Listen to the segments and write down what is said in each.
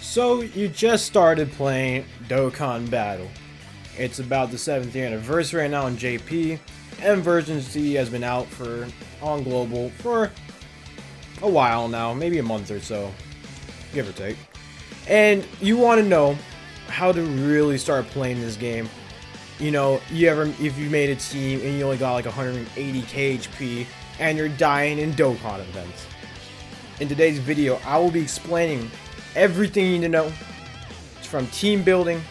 So you just started playing Dokkan Battle. It's about the 7th year anniversary right now on JP, and version C has been out on global for a while now, maybe a month or so, give or take. And you want to know how to really start playing this game. You know, if you made a team and you only got like 180k HP and you're dying in Dokkan events. In today's video, I will be explaining everything you need to know, from team building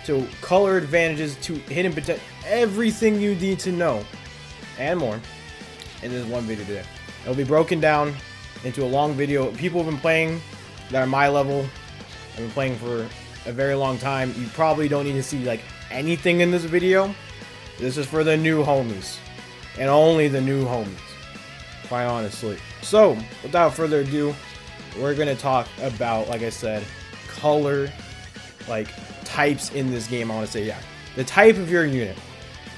to color advantages to hidden potential, everything you need to know and more in this one video today. It'll be broken down into a long video. People have been playing that are my level, have been playing for a very long time. You probably don't need to see like anything in this video. This is for the new homies and only the new homies, quite honestly. So without further ado, we're gonna talk about, like I said, color, like types in this game. I want to say, yeah, the type of your unit.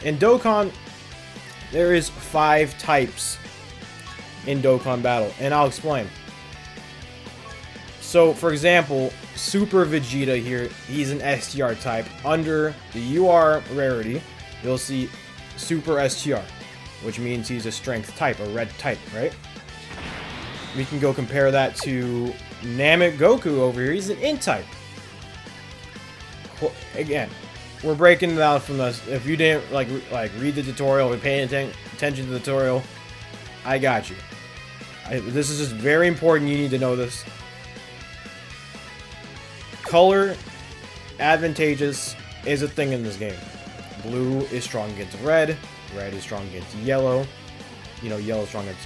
In Dokkan, there is 5 types in Dokkan Battle, and I'll explain. So, for example, Super Vegeta here, he's an STR type. Under the UR rarity, you'll see Super STR, which means he's a strength type, a red type, right? We can go compare that to Namek Goku over here. He's an Int type. Again, we're breaking it out from this. If you didn't like read the tutorial or paying attention to the tutorial, I got you. This is just very important. You need to know this. Color advantageous is a thing in this game. Blue is strong against red. Red is strong against yellow. You know, yellow is strong against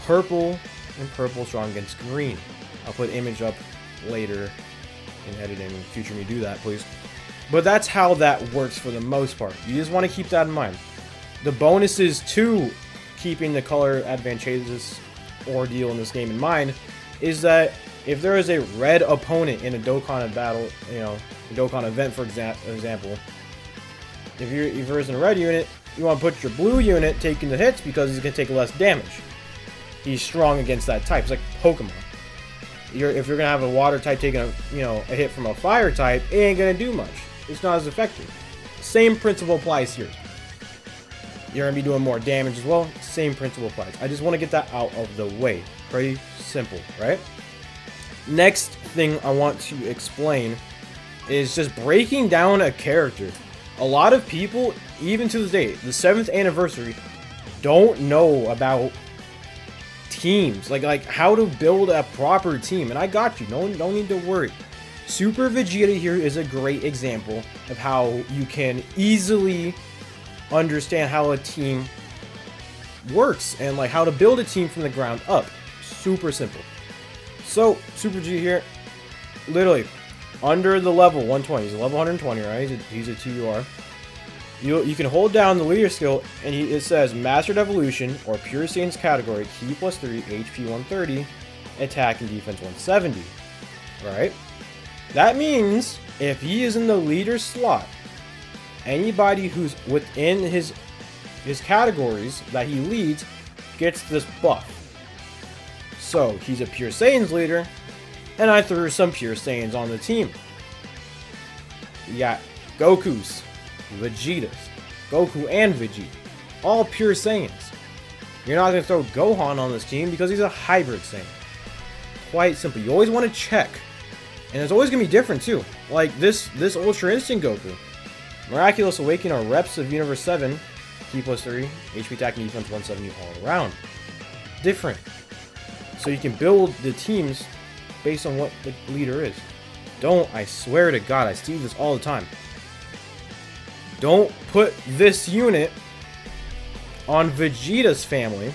purple. And purple strong against green. I'll put image up later in editing. In future me do that, please. But that's how that works for the most part. You just want to keep that in mind. The bonuses to keeping the color advantageous ordeal in this game in mind is that if there is a red opponent in a Dokkan battle, you know, a Dokkan event, for example, if there isn't a red unit, you want to put your blue unit taking the hits because he's going to take less damage. He's strong against that type. It's like Pokemon. If you're gonna have a water type taking a hit from a fire type, it ain't gonna do much. It's not as effective. Same principle applies here. You're gonna be doing more damage as well. Same principle applies. I just want to get that out of the way. Pretty simple, right? Next thing I want to explain is just breaking down a character. A lot of people, even to this day, the 7th anniversary, don't know about teams, like how to build a proper team, and I got you. No, don't need to worry. Super Vegeta here is a great example of how you can easily understand how a team works and like how to build a team from the ground up. Super simple. So Super G here, literally under the level 120. He's a level 120, right? He's a TUR. You can hold down the leader skill, and it says Mastered Evolution or Pure Saiyans category, Ki +3, HP 130, Attack and Defense 170. Right? That means if he is in the leader slot, anybody who's within his categories that he leads gets this buff. So he's a Pure Saiyans leader, and I threw some Pure Saiyans on the team. You got Goku's, Vegeta's, Goku and Vegeta, all Pure Saiyans. You're not going to throw Gohan on this team because he's a hybrid Saiyan. Quite simple. You always want to check. And it's always going to be different too. Like this Ultra Instinct Goku. Miraculous Awakening or Reps of Universe 7, Ki +3, HP Attack and Defense 170 all around. Different. So you can build the teams based on what the leader is. I swear to God, I see this all the time. Don't put this unit on Vegeta's family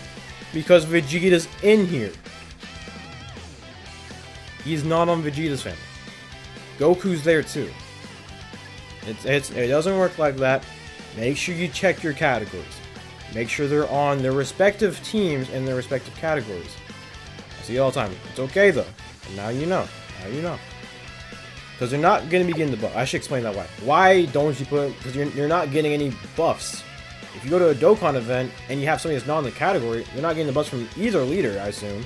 because Vegeta's in here. He's not on Vegeta's family. Goku's there too. It doesn't work like that. Make sure you check your categories. Make sure they're on their respective teams and their respective categories. I see it all the time. It's okay though. And now you know. Now you know. Because they're not going to be getting the buff. I should explain that why. Why don't you put... Because you're not getting any buffs. If you go to a Dokkan event and you have somebody that's not in the category, you're not getting the buffs from either leader, I assume.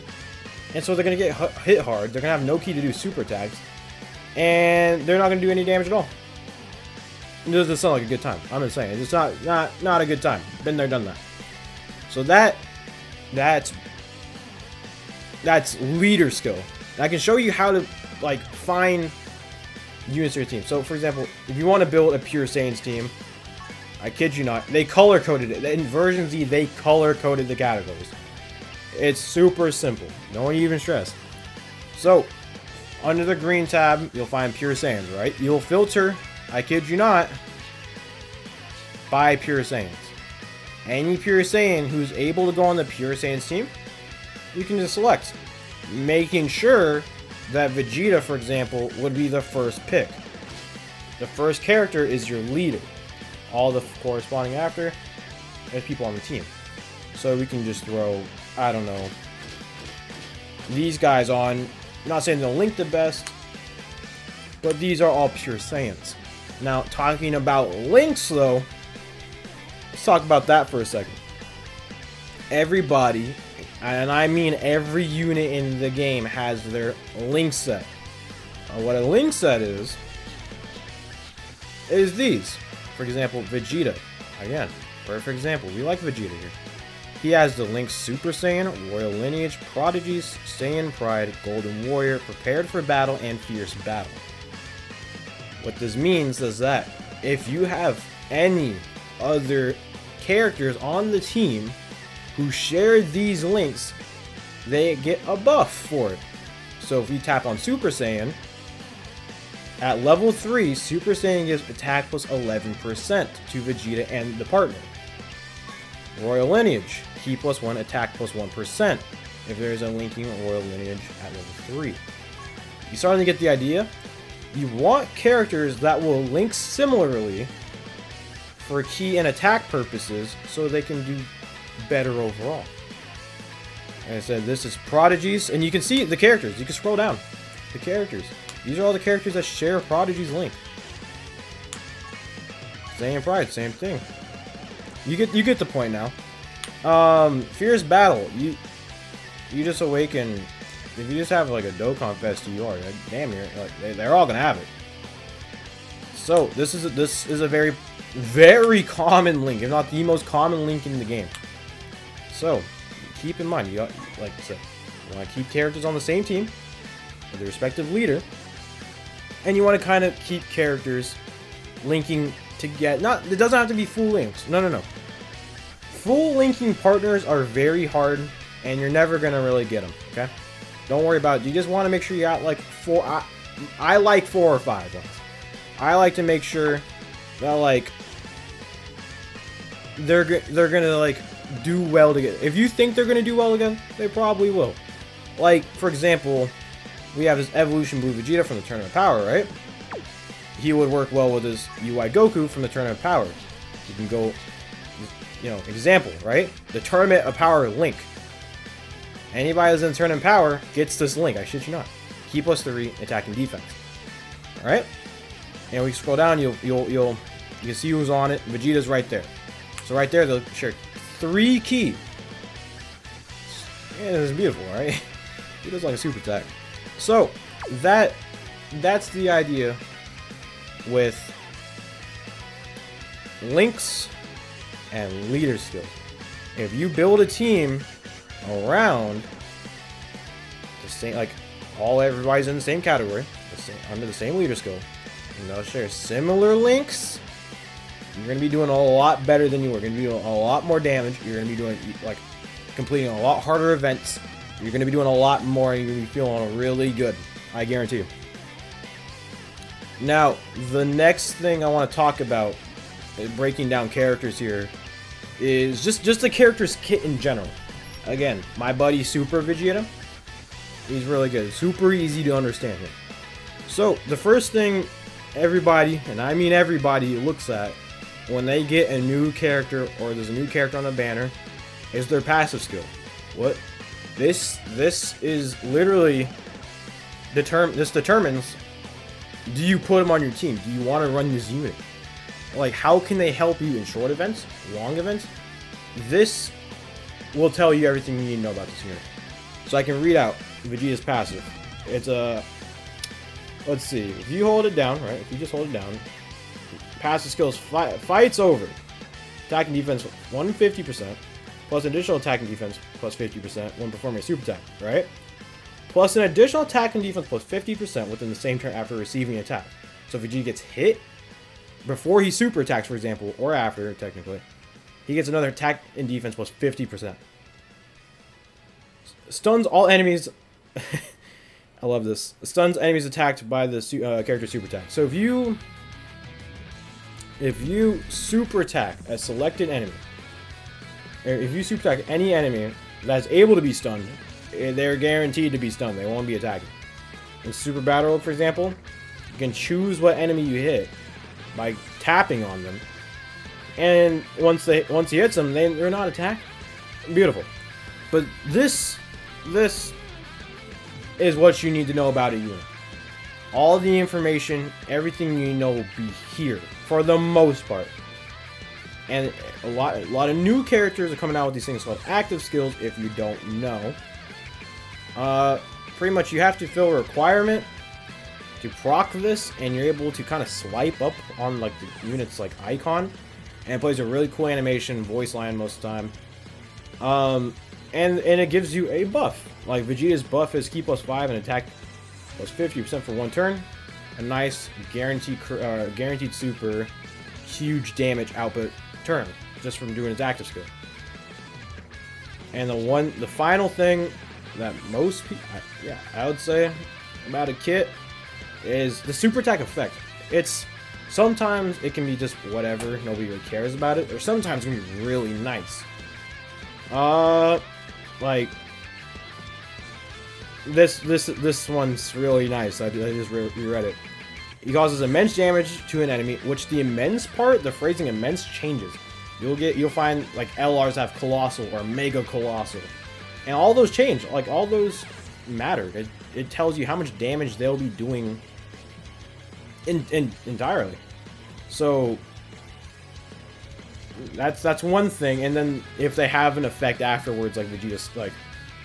And so they're going to get hit hard. They're going to have no key to do super attacks. and they're not going to do any damage at all. It doesn't sound like a good time. I'm just saying, it's not a good time. Been there, done that. So that's leader skill. I can show you how to like find units to your team. So for example, if you want to build a Pure Saiyans team, I kid you not, they color coded it. In version Z, they color coded the categories. It's super simple. Don't even stress. So under the green tab, you'll find Pure Saiyans, right? You'll filter, I kid you not, by Pure Saiyans. Any Pure Saiyan who's able to go on the Pure Saiyans team, you can just select. Making sure that Vegeta, for example, would be the first pick. The first character is your leader. All the corresponding after, there's people on the team. So we can just throw, I don't know, these guys on. I'm not saying they'll link the best, but these are all Pure Saiyans. Now, talking about links, though, let's talk about that for a second. Everybody, and I mean every unit in the game, has their link set. What a link set is these. For example, Vegeta. Again, perfect example. We like Vegeta here. He has the links Super Saiyan, Royal Lineage, Prodigies, Saiyan Pride, Golden Warrior, Prepared for Battle, and Fierce Battle. What this means is that if you have any other characters on the team who share these links, they get a buff for it. So if we tap on Super Saiyan, at level 3, Super Saiyan gives attack plus 11% to Vegeta and the partner. Royal Lineage, Ki plus 1, attack plus 1% if there is a linking Royal Lineage at level 3. You starting to get the idea? You want characters that will link similarly for key and attack purposes so they can do better overall. Like I said, this is Prodigies, and you can see the characters. You can scroll down. The characters. These are all the characters that share Prodigy's link. Saiyan Pride, same thing. You get the point now. Fierce Battle. You just awaken. If you just have like a Dokkan Fest, you are like, damn near like they're all gonna have it. So this is a very, very common link, if not the most common link in the game. So keep in mind, you got, like I said, you want to keep characters on the same team with the respective leader, and you want to kind of keep characters linking together. It doesn't have to be full links. No. Full linking partners are very hard, and you're never gonna really get them. Okay, don't worry about it. You just want to make sure you got like 4. I like 4 or 5 ones. I like to make sure that like they're gonna like do well together. If you think they're gonna do well together, they probably will. Like for example, we have this Evolution Blue Vegeta from the Tournament of Power, right? He would work well with his UI Goku from the Tournament of Power. You can go, you know, example, right? The Tournament of Power link. Anybody that's in the Tournament of Power gets this link. I shit you not. Ki plus 3, attack and defense. All right. And we scroll down, you can see who's on it. Vegeta's right there. So right there, they'll share 3 Ki. Yeah, this is beautiful, right? He does like a super attack. So that's the idea with links and leader skills. If you build a team around the same, like everybody's in the same category, under the same leader skill, and they'll share similar links, you're going to be doing a lot better than you were. You're going to be doing a lot more damage. You're going to be doing, like, completing a lot harder events. You're going to be doing a lot more, and you're going to be feeling really good. I guarantee you. Now, the next thing I want to talk about, breaking down characters here, is just the characters kit in general. Again, my buddy Super Vegeta, he's really good. Super easy to understand here. So, the first thing everybody, and I mean everybody, looks at when they get a new character or there's a new character on the banner is their passive skill. What? This is literally this determines, do you put them on your team? Do you want to run this unit? Like, how can they help you in short events, long events? This will tell you everything you need to know about this unit. So I can read out Vegeta's passive. It's a let's see. If you hold it down, right? If you just hold it down, passive skills, fight's over. Attack and defense 150%, plus additional attack and defense plus 50% when performing a super attack, right? Plus an additional attack and defense plus 50% within the same turn after receiving an attack. So if Vegeta gets hit before he super attacks, for example, or after, technically, he gets another attack and defense plus 50%. Stuns all enemies. I love this. Stuns enemies attacked by the character super attack. So if you super attack a selected enemy, or if you super attack any enemy that's able to be stunned, they're guaranteed to be stunned. They won't be attacking. In Super Battle Road, for example, you can choose what enemy you hit by tapping on them, and once he hits them, they're not attacked. Beautiful. But this is what you need to know about a unit. All the information, everything you know will be here for the most part. And a lot of new characters are coming out with these things called active skills. If you don't know, pretty much you have to fill a requirement to proc this, and you're able to kind of swipe up on like the unit's like icon, and it plays a really cool animation, voice line most of the time. And it gives you a buff. Like Vegeta's buff is Ki plus 5 and attack plus 50% for one turn. A nice guaranteed super huge damage output turn just from doing his active skill. And the final thing that most people, I would say about a kit is the super attack effect. It's sometimes it can be just whatever, nobody really cares about it, or sometimes it can be really nice. Like this one's really nice. I just reread it. He causes immense damage to an enemy, which the immense part, the phrasing immense changes. You'll find like LRs have colossal or mega colossal, and all those change. Like all those matter. It tells you how much damage they'll be doing entirely. So that's one thing. And then if they have an effect afterwards, like Vegeta's, like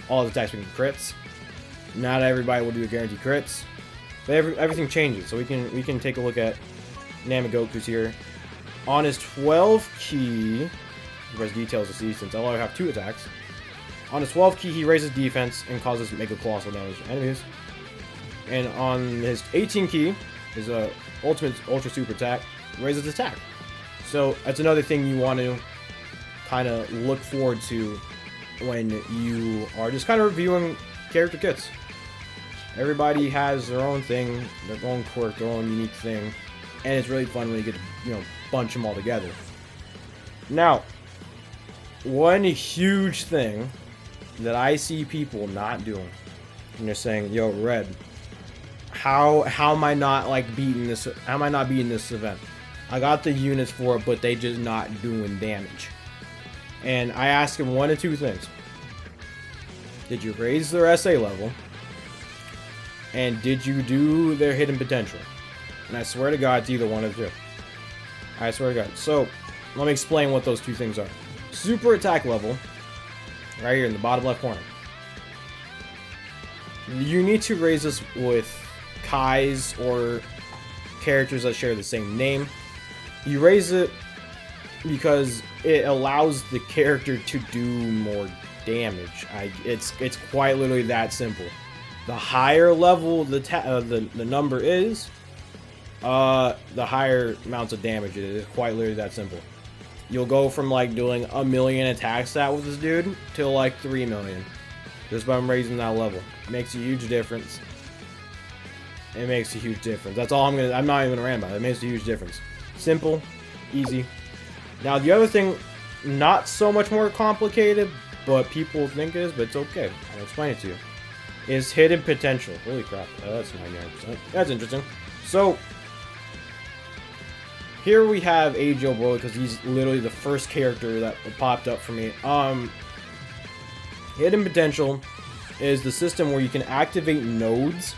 all the attacks being crits, not everybody will do guaranteed crits, but everything changes. So we can take a look at Namagoku's here. On his 12 key, there's details to see since LR have 2 attacks. On his 12 key, he raises defense and causes mega colossal damage to enemies. And on his 18 key, his ultimate ultra super attack raises attack. So that's another thing you want to kind of look forward to when you are just kind of reviewing character kits. Everybody has their own thing, their own quirk, their own unique thing, and it's really fun when you get to, bunch them all together. Now, one huge thing that I see people not doing, and they're saying, "Yo, Red, how am I not like beating this? How am I not beating this event? I got the units for it, but they just not doing damage." And I ask him one of two things: did you raise their SA level? And did you do their hidden potential? And I swear to God, it's either one of the two. I swear to God. So, let me explain what those two things are. Super attack level, right here in the bottom left corner. You need to raise this with Kais or characters that share the same name. You raise it because it allows the character to do more damage. It's quite literally that simple. The higher level the number is, the higher amounts of damage it is. It's quite literally that simple. You'll go from like doing 1 million attack stat with this dude to like 3 million just by raising that level. It makes a huge difference. It makes a huge difference. That's all I'm not even gonna rant about it. It makes a huge difference. Simple, easy. Now the other thing, not so much more complicated, but people think it is, but it's okay. I'll explain it to you. Is hidden potential. Holy crap, that's 99%. That's interesting. So here we have AGO Broly because he's literally the first character that popped up for me. Hidden potential is the system where you can activate nodes.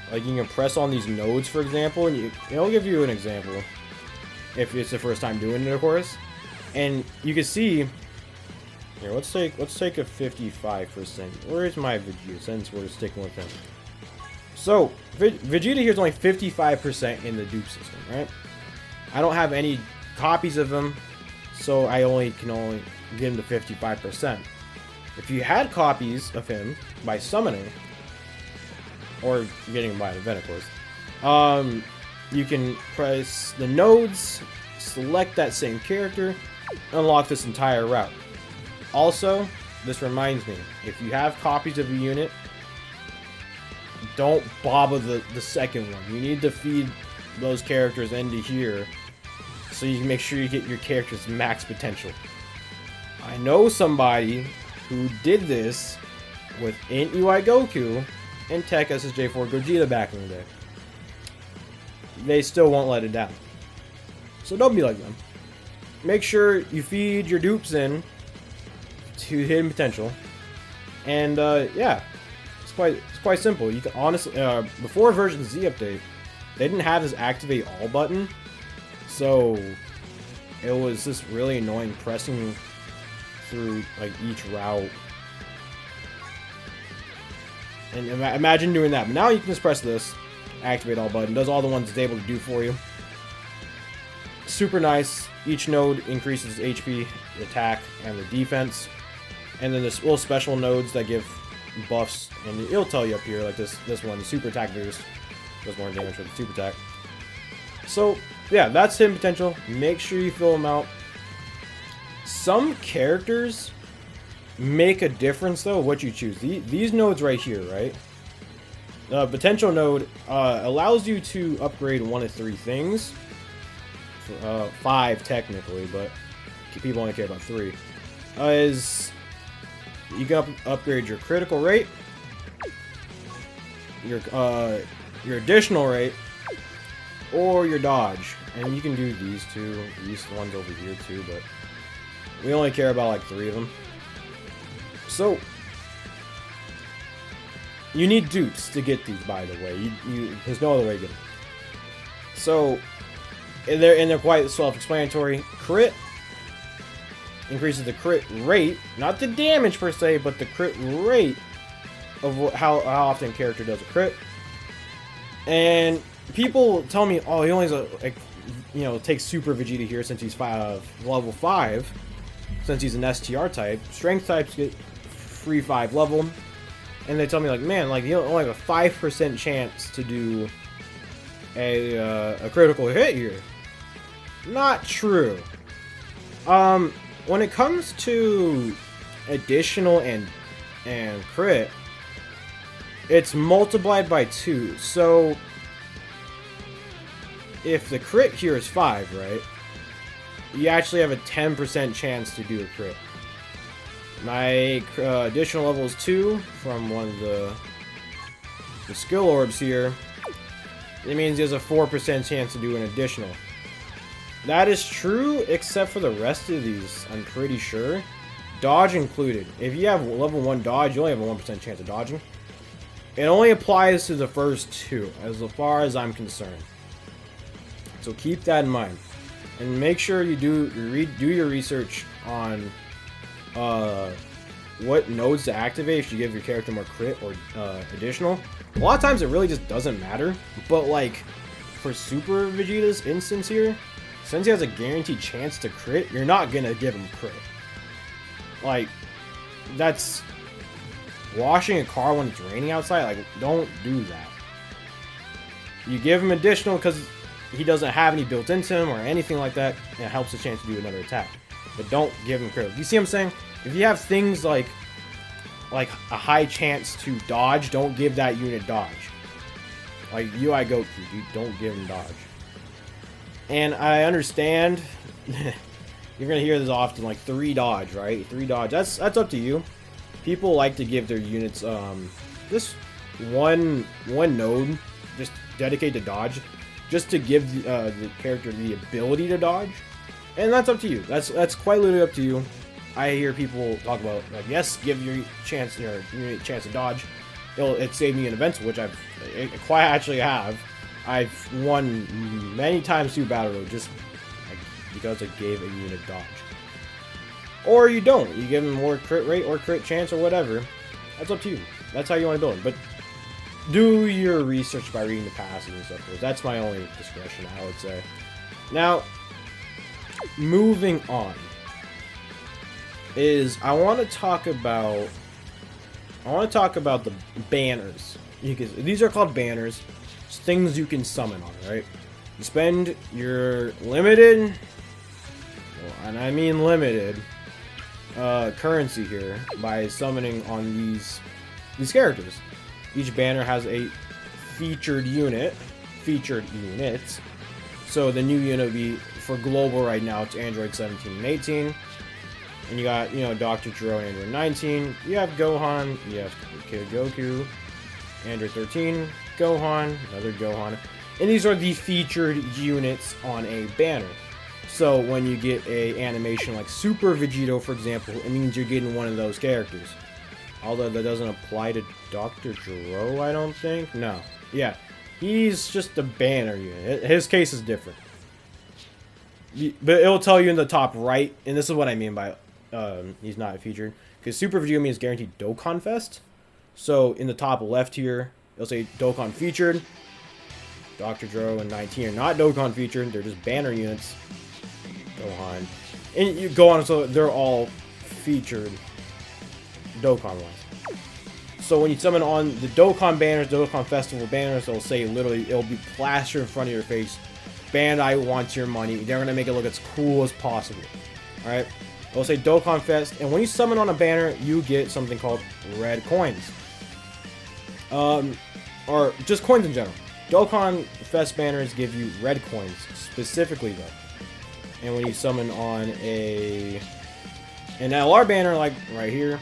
Like you can press on these nodes, for example, and it'll give you an example if it's the first time doing it, of course. And you can see here. Let's take a 55%. Where is my Vegeta since we're sticking with him? So, Vegeta here is only 55% in the dupe system, right? I don't have any copies of him, so I can only get him to 55%. If you had copies of him by summoning, or getting him by an event, of course, you can press the nodes, select that same character, unlock this entire route. Also, this reminds me, if you have copies of a unit, don't bobba the second one. You need to feed those characters into here so you can make sure you get your character's max potential. I know somebody who did this with Int UI Goku and Tech SSJ4 Gogeta back in the day. They still won't let it down. So don't be like them. Make sure you feed your dupes in to hidden potential. And yeah, it's quite simple. You can honestly before version Z update, they didn't have this activate all button. So it was just really annoying pressing through like each route. And imagine doing that. But now you can just press this activate all button. Does all the ones it's able to do for you. Super nice. Each node increases HP, attack, and the defense. And then there's little special nodes that give buffs. And it'll tell you up here, like this one, the super attack boost does more damage with the super attack. So yeah, that's hidden potential. Make sure you fill them out. Some characters make a difference though what you choose. These nodes right here, right? The potential node allows you to upgrade 1 of 3 things. 5 technically, but people only care about 3. Is you can upgrade your critical rate, your additional rate, or your dodge. And you can do these two, these ones over here too, but we only care about like 3 of them. So you need dupes to get these, by the way. There's no other way to get them. So and they're quite self-explanatory. Crit increases the crit rate, not the damage per se, but the crit rate of how often a character does a crit. And people tell me, oh, he only has takes Super Vegeta here since he's level 5, since he's an STR type. Strength types get free 5 level, and they tell me like, man, like you only have a 5% chance to do a critical hit here. Not true. When it comes to additional and crit, it's multiplied by 2. So if the crit here is 5, right, you actually have a 10% chance to do a crit. My additional level is 2 from one of the skill orbs here. It means there's a 4% chance to do an additional. That is true, except for the rest of these, I'm pretty sure. Dodge included. If you have level 1 dodge, you only have a 1% chance of dodging. It only applies to the first 2, as far as I'm concerned. So keep that in mind. And make sure you do your research on what nodes to activate if you give your character more crit or additional. A lot of times it really just doesn't matter. But like, for Super Vegeta's instance here, since he has a guaranteed chance to crit, you're not gonna give him crit. Like, that's washing a car when it's raining outside. Like, don't do that. You give him additional because he doesn't have any built into him or anything like that, and it helps the chance to do another attack. But don't give him crit. You see what I'm saying? If you have things like a high chance to dodge, don't give that unit dodge. Like UI Goku, you don't give him dodge. And I understand you're gonna hear this often, like 3 dodge, right? 3 dodge. That's up to you. People like to give their units this one node just dedicated to dodge, just to give the character the ability to dodge, and that's up to you. That's quite literally up to you. I hear people talk about like, yes, give your unit a chance to dodge. It saved me in events, which I quite actually have. I've won many times through Battle Road just because I gave a unit dodge. Or you don't. You give them more crit rate or crit chance or whatever. That's up to you. That's how you want to build it. But do your research by reading the passages and stuff. That's my only discretion, I would say. Now, moving on, is I want to talk about the banners. These are called banners. It's things you can summon on, right? You spend your limited, and I mean limited, currency here by summoning on these characters. Each banner has a featured units. So the new unit would be, for global right now, it's Android 17 and 18. And you got, Dr. Gero, Android 19. You have Gohan, you have Kid Goku, Android 13, Gohan, another Gohan. And these are the featured units on a banner. So when you get a animation like Super Vegito, for example, it means you're getting one of those characters. Although that doesn't apply to Dr. Gero, I don't think. No. Yeah. He's just a banner unit. His case is different. But it'll tell you in the top right, and this is what I mean by he's not featured. Because Super Vegito means guaranteed Dokkan Fest. So in the top left here, it'll say Dokkan featured. Dr. Gero and 19 are not Dokkan featured. They're just banner units. Gohan. And you go on, so they're all featured Dokkan wise. So when you summon on the Dokkan banners, Dokkan Festival banners, it'll say literally, it'll be plastered in front of your face. Bandai wants your money. They're going to make it look as cool as possible. Alright? It'll say Dokkan Fest. And when you summon on a banner, you get something called red coins. Or just coins in general. Dokkan Fest banners give you red coins, specifically though. And when you summon on an LR banner, like right here,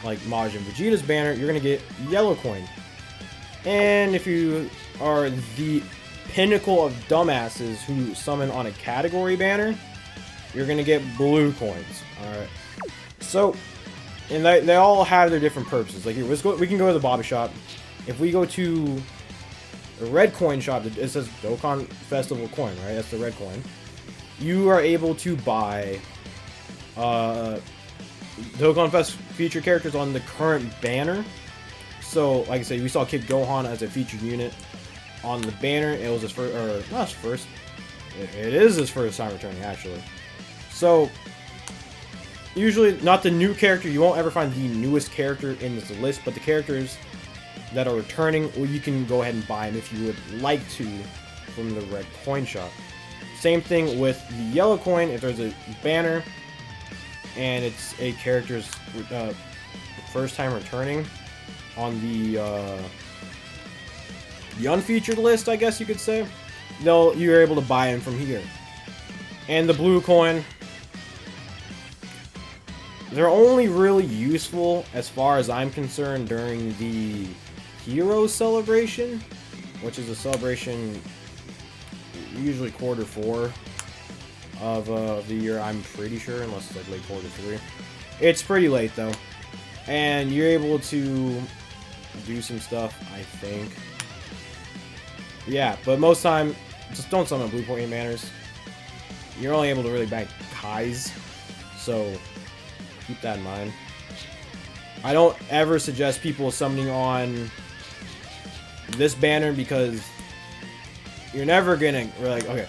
like Majin Vegeta's banner, you're going to get yellow coin. And if you are the pinnacle of dumbasses who summon on a category banner, you're going to get blue coins. Alright. So, and they all have their different purposes. Like here, we can go to the Bobby shop. If we go to the red coin shop, it says Dokkan Festival coin, right? That's the red coin. You are able to buy Dokkan Fest featured characters on the current banner. So, like I said, we saw Kid Gohan as a featured unit on the banner. It was his first, or not his first. It is his first time returning, actually. So, usually not the new character. You won't ever find the newest character in this list, but the characters that are returning, well, you can go ahead and buy them if you would like to from the red coin shop. Same thing with the yellow coin. If there's a banner and it's a character's first time returning on the unfeatured list, I guess you could say, you're able to buy them from here. And the blue coin, they're only really useful, as far as I'm concerned, during the Hero Celebration, which is a celebration usually Q4 of the year, I'm pretty sure, unless it's like late Q3. It's pretty late though, and you're able to do some stuff, I think. Yeah, but most time, just don't summon blue point banners. You're only able to really bank Kais, so keep that in mind. I don't ever suggest people summoning on this banner, because you're never gonna really, okay,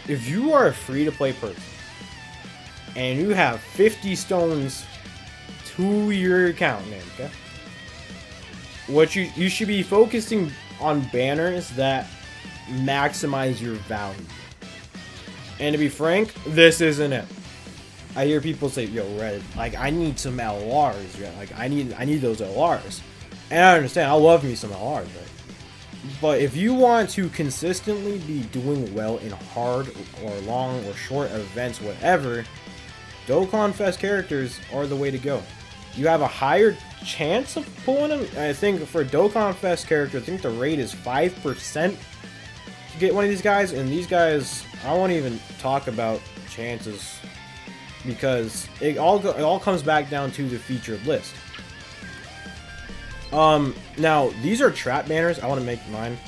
if you are a free-to-play person and you have 50 stones to your account, man, okay, what you should be focusing on banners that maximize your value. And to be frank, this isn't it. I hear people say, yo, Red, like, I need some LRs, right? Like, I need those LRs. And I understand, I love me some LRs, right? But if you want to consistently be doing well in hard or long or short events, whatever, Dokkan Fest characters are the way to go. You have a higher chance of pulling them. I think for Dokkan Fest character, I think the rate is 5% to get one of these guys. And these guys, I won't even talk about chances, because it all comes back down to the featured list. Now, these are trap banners. I want to make mine.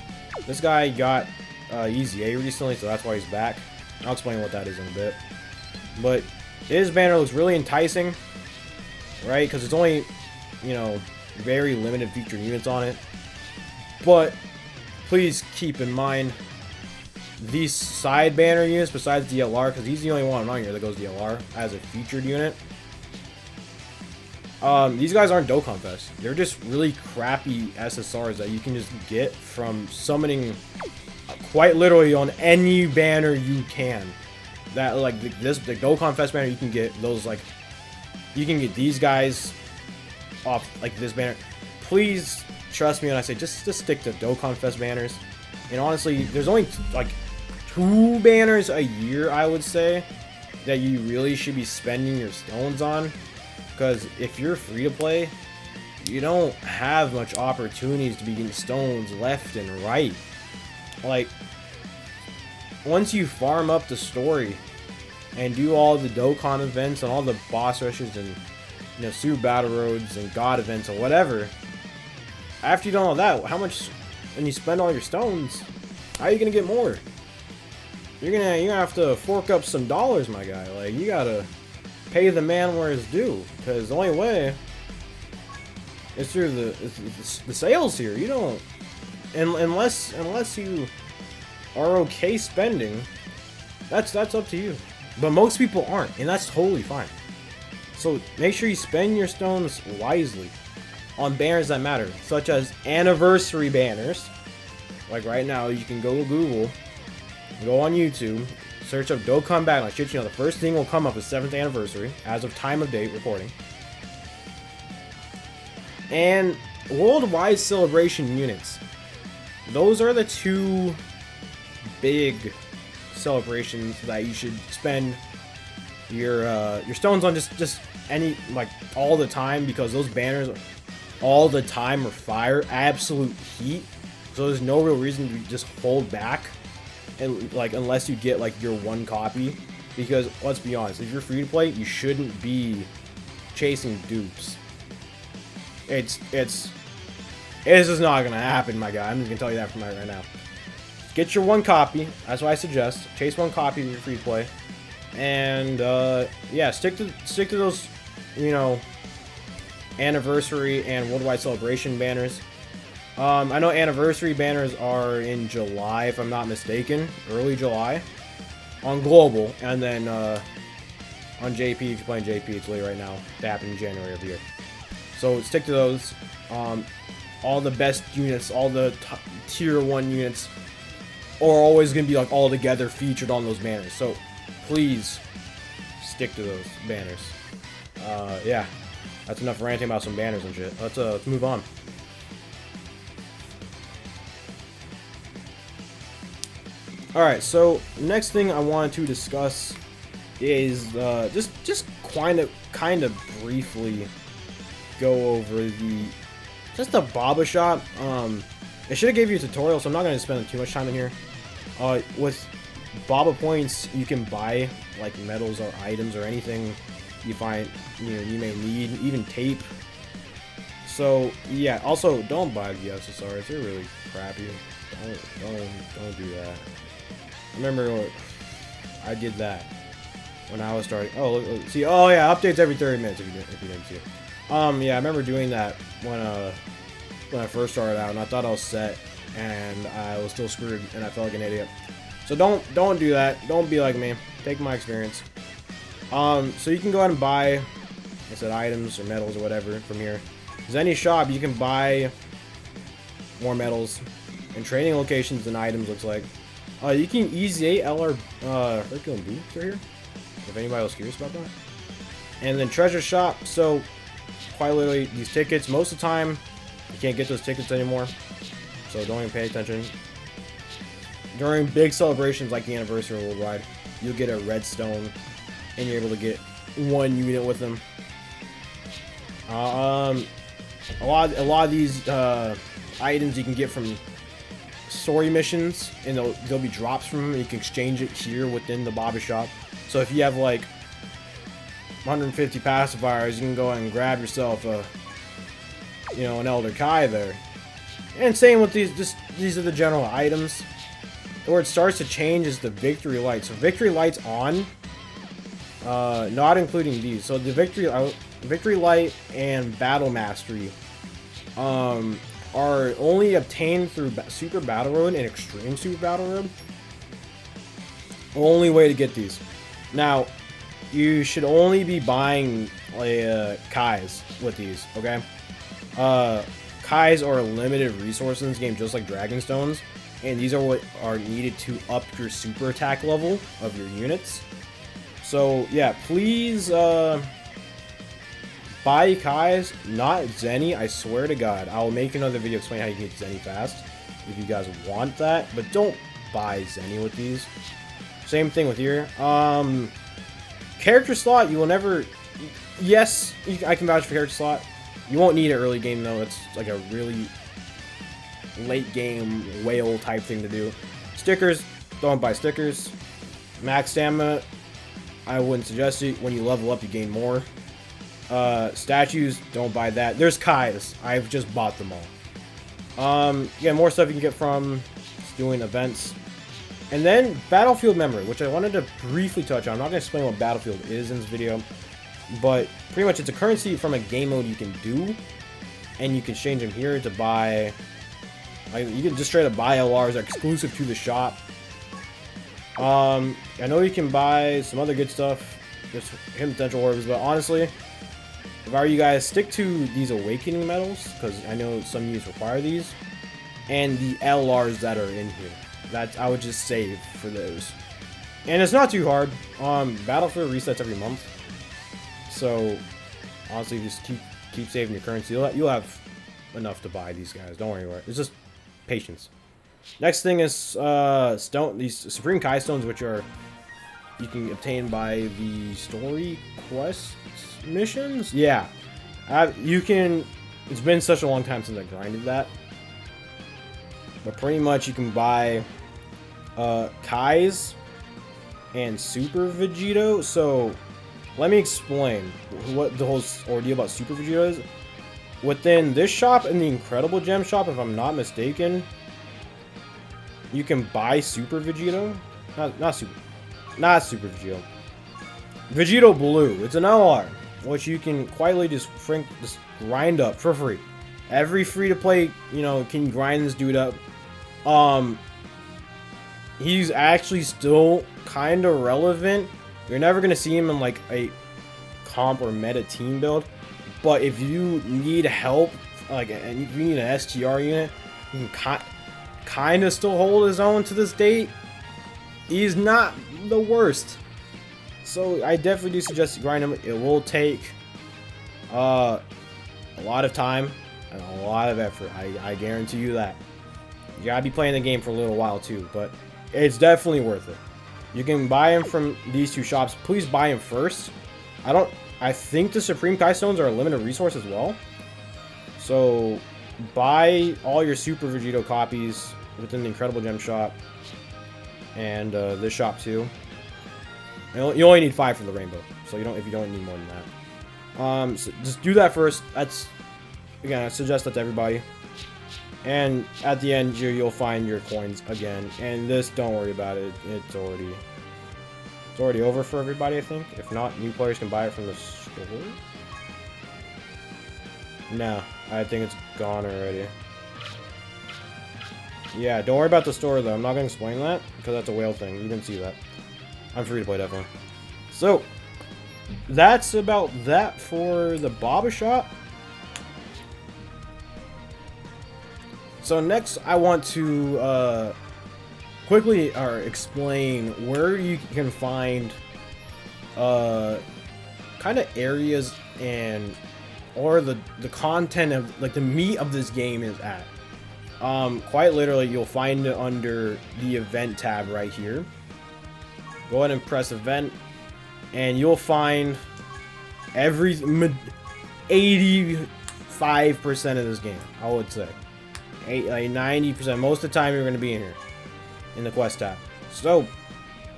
This guy got EZA recently, so that's why he's back. I'll explain what that is in a bit. But his banner looks really enticing, right? Because it's only, very limited featured units on it. But please keep in mind these side banner units besides the LR, because he's the only one on here that goes DLR as a featured unit. These guys aren't Dokkan Fest. They're just really crappy SSRs that you can just get from summoning quite literally on any banner you can. That like the Dokkan Fest banner, you can get those, like you can get these guys off like this banner. Please trust me when I say just stick to Dokkan Fest banners. And honestly, there's only like 2 banners a year, I would say, that you really should be spending your stones on. Because if you're free to play, you don't have much opportunities to be getting stones left and right. Like, once you farm up the story and do all the Dokkan events and all the boss rushes and, you know, Super Battle Roads and God events or whatever, after you've done all that, how much, when you spend all your stones, how are you gonna get more? You're gonna have to fork up some dollars, my guy. Like, you gotta pay the man where it's due, because the only way is through the sales here. You don't, unless you are okay spending, that's up to you. But most people aren't, and that's totally fine. So make sure you spend your stones wisely on banners that matter, such as anniversary banners. Like right now, you can go to Google, go on YouTube, search up Dokkan Battle. Shit, you know, the first thing will come up is 7th anniversary, as of time of date recording. And worldwide celebration units. Those are the 2 big celebrations that you should spend your stones on, just any, like, all the time, because those banners all the time are fire, absolute heat. So there's no real reason to just hold back, and like, unless you get like your 1 copy, because let's be honest, if you're free to play, you shouldn't be chasing dupes. It's this is not gonna happen, my guy. I'm just gonna tell you that from right now. Get your 1 copy. That's what I suggest. Chase 1 copy if you're free to play, and yeah, stick to those, you know, anniversary and worldwide celebration banners. I know anniversary banners are in July, if I'm not mistaken, early July on global, and then on JP, if you're playing JP, it's late right now. They happen in January of the year. So stick to those. All the best units, all the tier 1 units are always going to be like all together featured on those banners. So please stick to those banners. Yeah, that's enough ranting about some banners and shit. Let's move on. Alright, so next thing I wanted to discuss is just kind of briefly go over the Baba shop. I should have gave you a tutorial, so I'm not going to spend too much time in here. With Baba points, you can buy like medals or items or anything you find you may need, even tape. So yeah, also don't buy the SSRs; they're really crappy. Don't do that. Remember, I did that when I was starting. Oh, look, see, oh yeah, updates every 30 minutes if you didn't see it. Yeah, I remember doing that when I first started out, and I thought I was set, and I was still screwed, and I felt like an idiot. So don't do that. Don't be like me. Take my experience. So you can go ahead and buy, like I said, items or medals or whatever from here. There's any shop you can buy more medals and training locations and items. Looks like. You can easy 8 LR Herculean boots right here, if anybody was curious about that. And then treasure shop, so quite literally these tickets, most of the time you can't get those tickets anymore, so don't even pay attention. During big celebrations like the anniversary worldwide, you'll get a redstone and you're able to get 1 unit with them. A lot of these items you can get from story missions, and there'll be drops from them. You can exchange it here within the Baba shop. So if you have like 150 pacifiers, you can go ahead and grab yourself a, you know, an Elder Kai there. And same with these are the general items. Where it starts to change is the victory light. So victory light's on, not including these. So the victory light and battle mastery are only obtained through Super Battle Road and Extreme Super Battle Road. Only way to get these. Now, you should only be buying Kais with these, okay? Kais are a limited resource in this game, just like Dragonstones, and these are what are needed to up your super attack level of your units. So yeah, please buy Kais, not Zenny. I swear to God, I'll make another video explaining how you can get Zenny fast if you guys want that, but don't buy Zenny with these. Same thing with here. Character slot, you will never... Yes, I can vouch for character slot. You won't need it early game, though. It's like a really late game whale type thing to do. Stickers, don't buy stickers. Max stamina, I wouldn't suggest it. When you level up, you gain more. Statues, don't buy that. There's Kais. I've just bought them all. Yeah, more stuff you can get from doing events. And then Battlefield Memory, which I wanted to briefly touch on. I'm not going to explain what Battlefield is in this video, but pretty much it's a currency from a game mode you can do, and you can exchange them here to buy, like, you can just straight up buy LRs that are exclusive to the shop. I know you can buy some other good stuff, just hidden potential orbs, but honestly, if I were you guys, stick to these awakening medals, because I know some units require these, and the LRs that are in here. I would just save for those. And it's not too hard. Battlefield resets every month. So, honestly, just keep saving your currency. You'll have enough to buy these guys. Don't worry about it. It's just patience. Next thing is these Supreme Kai Stones, which are you can obtain by the story quest missions. Yeah, you can. It's been such a long time since I grinded that, but pretty much you can buy Kais and Super Vegito. So let me explain what the whole ordeal about Super Vegito is. Within this shop and the Incredible Gem shop, if I'm not mistaken, you can buy Super Vegito. Not Super Vegito. Vegito Blue. It's an LR, which you can quietly just grind up for free. Every free-to-play, can grind this dude up. He's actually still kind of relevant. You're never going to see him in like a comp or meta team build, but if you need help, and if you need an STR unit, you can kind of still hold his own to this date. He's not the worst, so I definitely do suggest you grind him. It will take a lot of time and a lot of effort. I guarantee you that. You gotta be playing the game for a little while too, but it's definitely worth it. You can buy them from these two shops. Please buy them first. I think the Supreme Kai Stones are a limited resource as well. So buy all your Super Vegito copies within the Incredible Gem shop and this shop too. You only need 5 for the rainbow, so if you don't need more than that. So just do that first. Again, I suggest that to everybody. And at the end here, you'll find your coins again. And this, don't worry about it. It's already over for everybody, I think. If not, new players can buy it from the store. No, I think it's gone already. Yeah, don't worry about the store, though. I'm not going to explain that, because that's a whale thing. You didn't see that. I'm free to play, definitely. So, that's about that for the Baba Shop. So next, I want to quickly explain where you can find kind of areas or the content of the meat of this game is at. Quite literally, you'll find it under the event tab right here. Go ahead and press event, and you'll find every 85% of this game, I would say. 90%. Most of the time you're going to be in here in the quest tab. So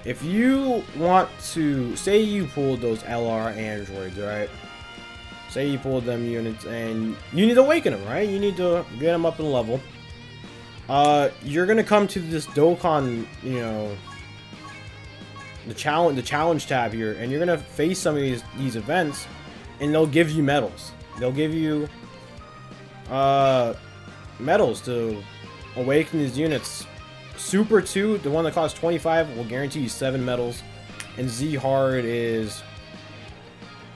if you want to, say you pulled those LR androids, right? Say you pulled them units and you need to awaken them, right? You need to get them up in level. You're going to come to this Dokkan, the challenge tab here, and you're going to face some of these events, and they'll give you medals. They'll give you medals to awaken these units. Super 2, the one that costs 25, will guarantee you 7 medals. And Z Hard is,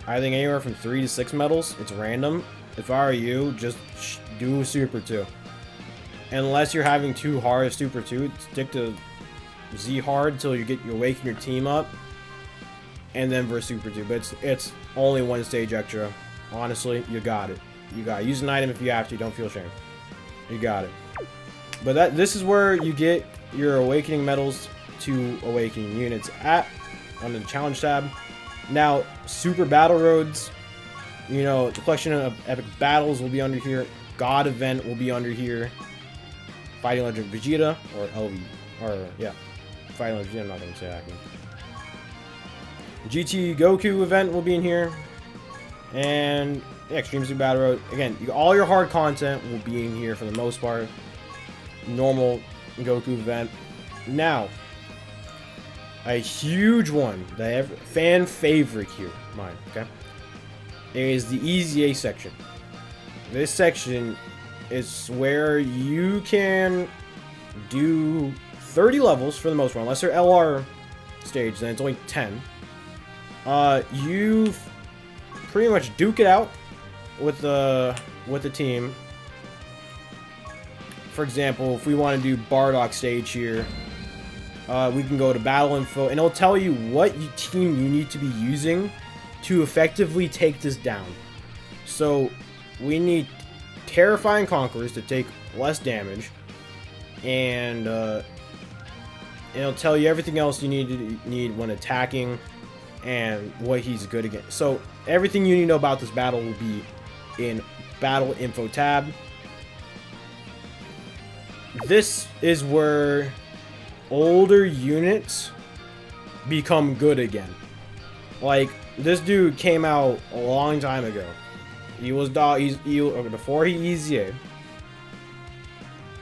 I think, anywhere from 3 to 6 medals. It's random. If I were you, just do Super 2. Unless you're having too hard Super 2, stick to Z Hard until you awaken your team up. And then verse Super 2. But it's only 1 stage extra. Honestly, you got it. You got it. Use an item if you have to. Don't feel ashamed. You got it. But this is where you get your awakening medals to awakening units at under the challenge tab. Now, super battle roads, you know, the collection of epic battles will be under here. God event will be under here. Fighting Legend Vegeta or LV, or yeah, Fighting Legend Vegeta. I'm not gonna say that. GT Goku event will be in here, and yeah, Extreme Super Battle Road. Again, all your hard content will be in here for the most part. Normal Goku event. Now, a huge one that fan favorite here, mine, okay, is the EZA section. This section is where you can do 30 levels for the most part, unless they're LR stage, then it's only 10. You pretty much duke it out with the team. For example, if we want to do Bardock stage here, we can go to battle info and it'll tell you what team you need to be using to effectively take this down. So we need Terrifying Conquerors to take less damage, and it'll tell you everything else you need when attacking and what he's good against. So everything you need to know about this battle will be in battle info tab. This is where older units become good again. Like, this dude came out a long time ago. He was before he EZA'd,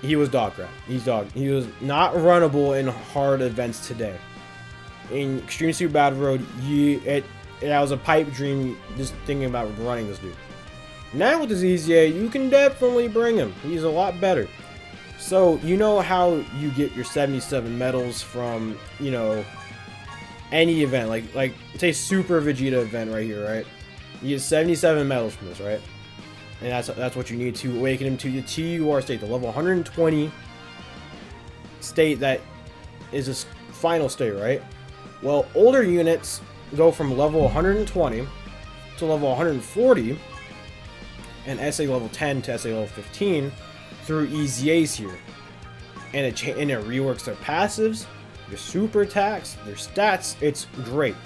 he was dog crap. He was not runnable in hard events today. In Extreme Super Battle Road, it was a pipe dream just thinking about running this dude. Now with this EZA, you can definitely bring him. He's a lot better. So, you know how you get your 77 medals from, you know, any event, like say Super Vegeta event right here, right? You get 77 medals from this, right? And that's what you need to awaken him to the TUR state, the level 120 state that is his final state, right? Well, older units go from level 120 to level 140 and SA level 10 to SA level 15 through EZAs here. And it reworks their passives, their super attacks, their stats. It's great.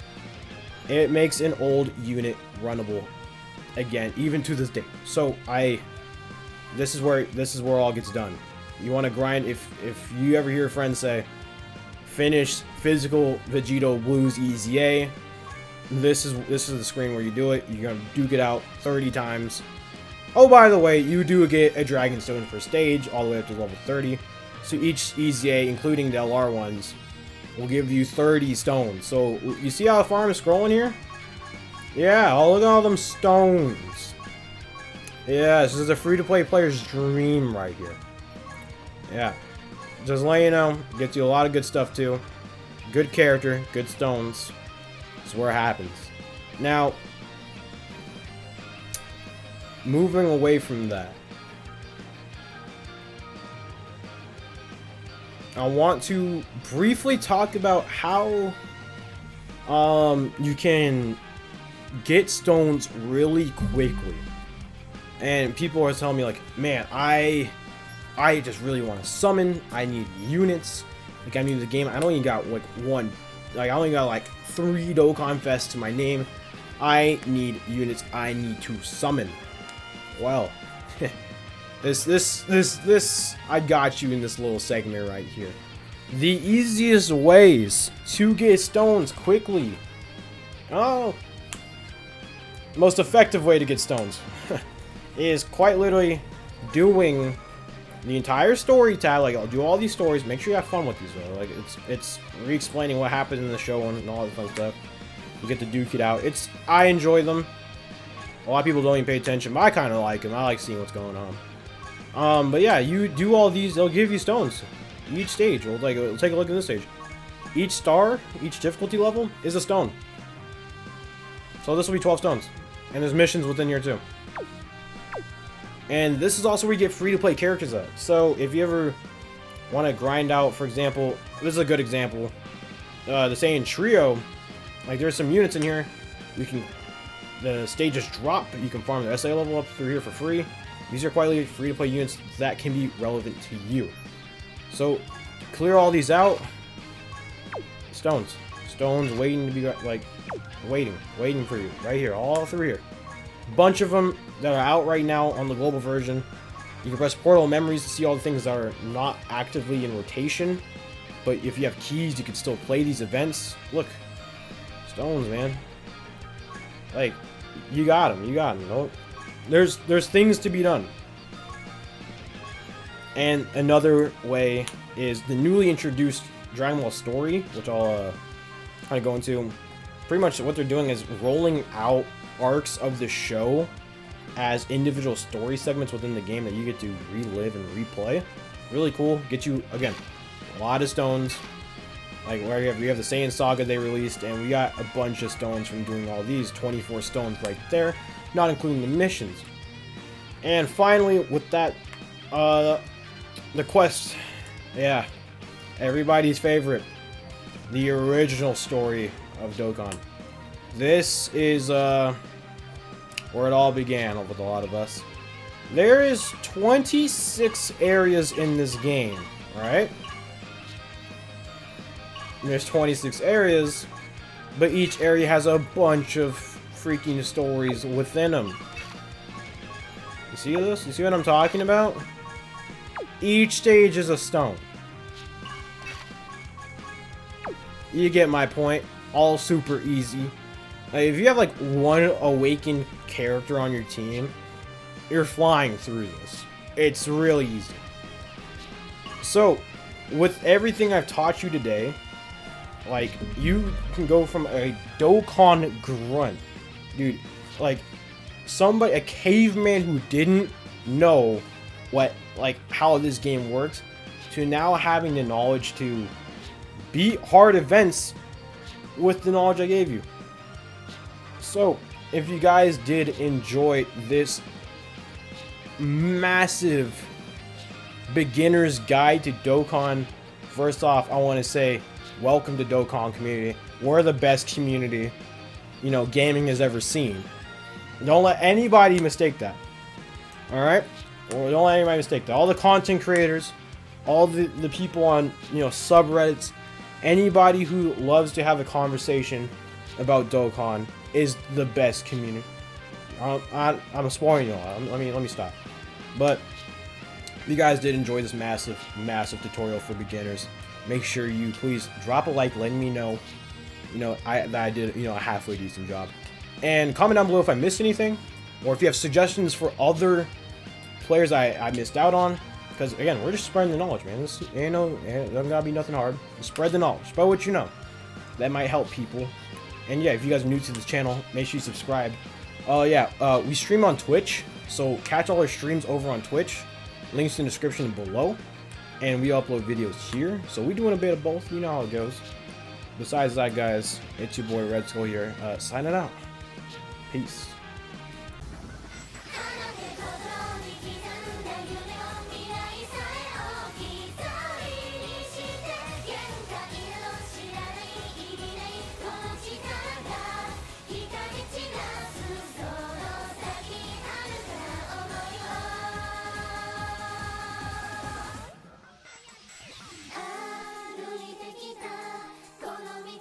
It makes an old unit runnable again, even to this day. So this is where all gets done. You want to grind. If you ever hear a friend say, finish physical Vegito Blues EZA, this is the screen where you do it. You're gonna duke it out 30 times. Oh, by the way, you do get a Dragon Stone per stage, all the way up to level 30. So each EZA, including the LR ones, will give you 30 stones. So you see how the farm is scrolling here? Yeah, oh, look at all them stones. Yeah, this is a free-to-play player's dream right here. Yeah, just letting you know, gets you a lot of good stuff too. Good character, good stones. That's where it happens. Now, moving away from that, I want to briefly talk about how you can get stones really quickly. And people are telling me like, man, I just really want to summon. I need units. Like, I need the game. I only got like one. Like, I only got like 3 Dokkan Fests to my name. I need units. I need to summon. Well, this I got you in this little segment right here. The easiest ways to get stones quickly. Oh, most effective way to get stones is quite literally doing the entire story tab. Like, I'll do all these stories. Make sure you have fun with these though. Like, it's re-explaining what happened in the show and all the fun stuff. You get to duke it out. I enjoy them. A lot of people don't even pay attention, but I kind of like them. I like seeing what's going on. But yeah, you do all these, they'll give you stones. Each stage, we'll take a look at this stage. Each star, each difficulty level is a stone. So this will be 12 stones. And there's missions within here too. And this is also where you get free-to-play characters at. So if you ever want to grind out, for example, this is a good example. The Saiyan Trio, like there's some units in here. The stages drop, but you can farm the SA level up through here for free. These are quite free-to-play units that can be relevant to you. So clear all these out. Stones waiting to be like waiting for you right here, all through here. Bunch of them that are out right now on the global version. You can press portal memories to see all the things that are not actively in rotation, but if you have keys you can still play these events. Look, stones, man, like you got them. No, there's things to be done. And another way is the newly introduced Dragon Ball story, which I'll kind of go into. Pretty much what they're doing is rolling out arcs of the show as individual story segments within the game that you get to relive and replay. Really cool. Get you, again, a lot of stones. Like where we have the Saiyan Saga they released, and we got a bunch of stones from doing all these. 24 stones right there, not including the missions. And finally, with that, the quest. Yeah, everybody's favorite, the original story of Dokkan. This is where it all began with a lot of us. There is 26 areas in this game, right? There's 26 areas, but each area has a bunch of freaking stories within them. You see this? You see what I'm talking about? Each stage is a stone. You get my point. All super easy. Like, if you have like one awakened character on your team, you're flying through this. It's really easy. So, with everything I've taught you today, like, you can go from a Dokkan grunt, dude, like, a caveman who didn't know how this game works, to now having the knowledge to beat hard events with the knowledge I gave you. So, if you guys did enjoy this massive beginner's guide to Dokkan, first off, I want to say welcome to Dokkan community. We're the best community, gaming has ever seen. Don't let anybody mistake that. Alright? Or don't let anybody mistake that. All the content creators, all the people on, subreddits, anybody who loves to have a conversation about Dokkan is the best community. I'm spoiling you all. Let me stop. But if you guys did enjoy this massive tutorial for beginners, make sure you please drop a like, letting me know, that I did, a halfway decent job. And comment down below if I missed anything, or if you have suggestions for other players I missed out on. Because again, we're just spreading the knowledge, man. This it doesn't gotta be nothing hard. Just spread the knowledge, spread what you know. That might help people. And yeah, if you guys are new to this channel, make sure you subscribe. We stream on Twitch, so catch all our streams over on Twitch. Links in the description below. And we upload videos here, so we're doing a bit of both. You know how it goes. Besides that, guys, it's your boy Red Skull here, signing out. Peace.